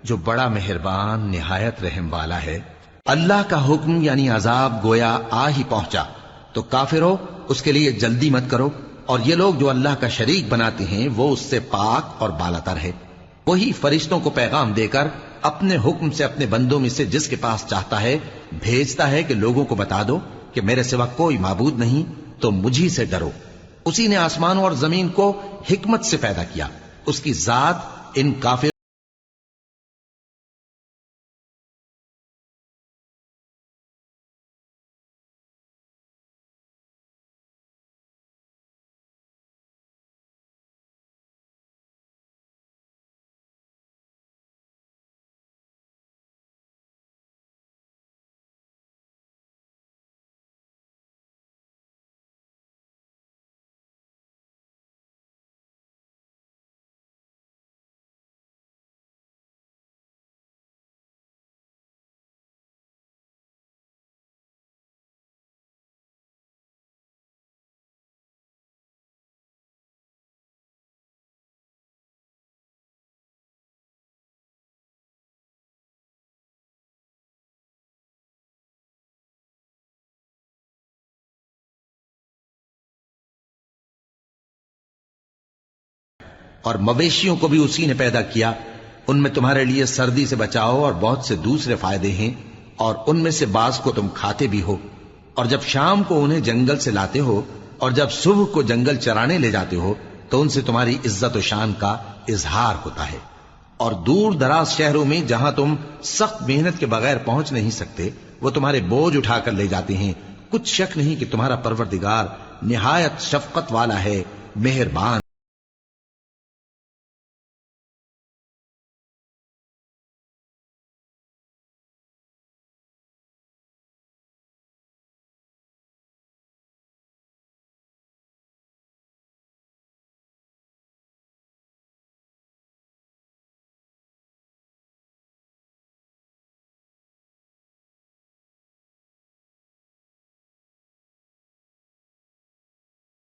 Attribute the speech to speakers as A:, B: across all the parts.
A: جو بڑا مہربان نہایت رحم والا ہے۔ اللہ کا حکم یعنی عذاب گویا آ ہی پہنچا تو کافرو اس کے لیے جلدی مت کرو، اور یہ لوگ جو اللہ کا شریک بناتے ہیں وہ اس سے پاک اور بالاتر ہے۔ وہی فرشتوں کو پیغام دے کر اپنے حکم سے اپنے بندوں میں سے جس کے پاس چاہتا ہے بھیجتا ہے کہ لوگوں کو بتا دو کہ میرے سوا کوئی معبود نہیں، تو مجھی سے ڈرو۔ اسی نے آسمانوں اور زمین کو حکمت سے پیدا کیا، اس کی ذات ان کافر اور مویشیوں کو بھی اسی نے پیدا کیا، ان میں تمہارے لیے سردی سے بچاؤ اور بہت سے دوسرے فائدے ہیں، اور ان میں سے بعض کو تم کھاتے بھی ہو۔ اور جب شام کو انہیں جنگل سے لاتے ہو اور جب صبح کو جنگل چرانے لے جاتے ہو تو ان سے تمہاری عزت و شان کا اظہار ہوتا ہے۔ اور دور دراز شہروں میں جہاں تم سخت محنت کے بغیر پہنچ نہیں سکتے وہ تمہارے بوجھ اٹھا کر لے جاتے ہیں۔ کچھ شک نہیں کہ تمہارا پروردگار نہایت شفقت والا ہے، مہربان۔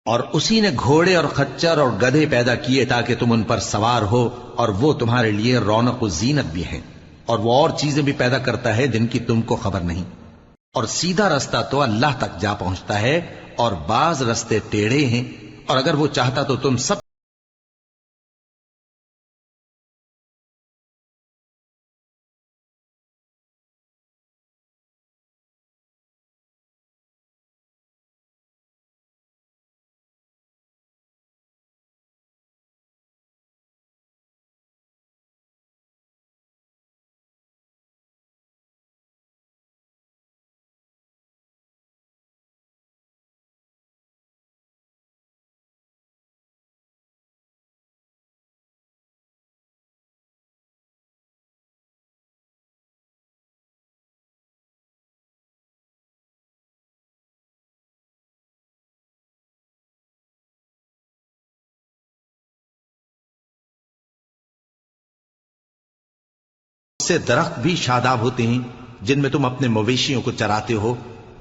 A: اور اسی نے گھوڑے اور خچر اور گدھے پیدا کیے تاکہ تم ان پر سوار ہو، اور وہ تمہارے لیے رونق و زینت بھی ہیں۔ اور وہ اور چیزیں بھی پیدا کرتا ہے جن کی تم کو خبر نہیں۔ اور سیدھا رستہ تو اللہ تک جا پہنچتا ہے، اور بعض رستے ٹیڑھے ہیں، اور اگر وہ چاہتا تو تم سب سے درخت بھی شاداب ہوتے ہیں جن میں تم اپنے مویشیوں کو چراتے ہو۔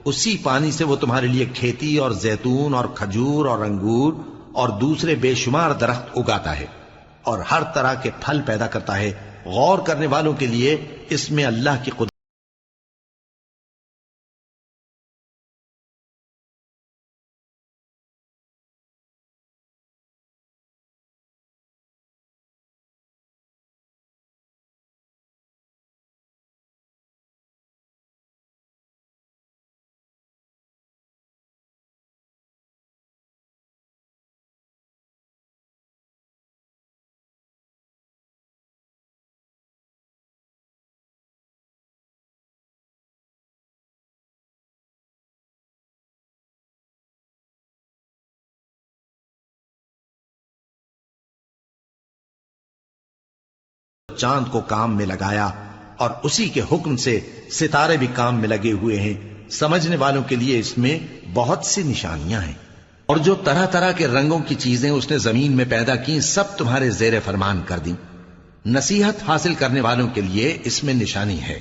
A: اسی پانی سے وہ تمہارے لیے کھیتی اور زیتون اور کھجور اور انگور اور دوسرے بے شمار درخت اگاتا ہے، اور ہر طرح کے پھل پیدا کرتا ہے۔ غور کرنے والوں کے لیے اس میں اللہ کی قدرت چاند کو کام میں لگایا، اور اسی کے حکم سے ستارے بھی کام میں لگے ہوئے ہیں۔ سمجھنے والوں کے لیے اس میں بہت سی نشانیاں ہیں۔ اور جو طرح طرح کے رنگوں کی چیزیں اس نے زمین میں پیدا کی سب تمہارے زیر فرمان کر دیں۔ نصیحت حاصل کرنے والوں کے لیے اس میں نشانی ہے۔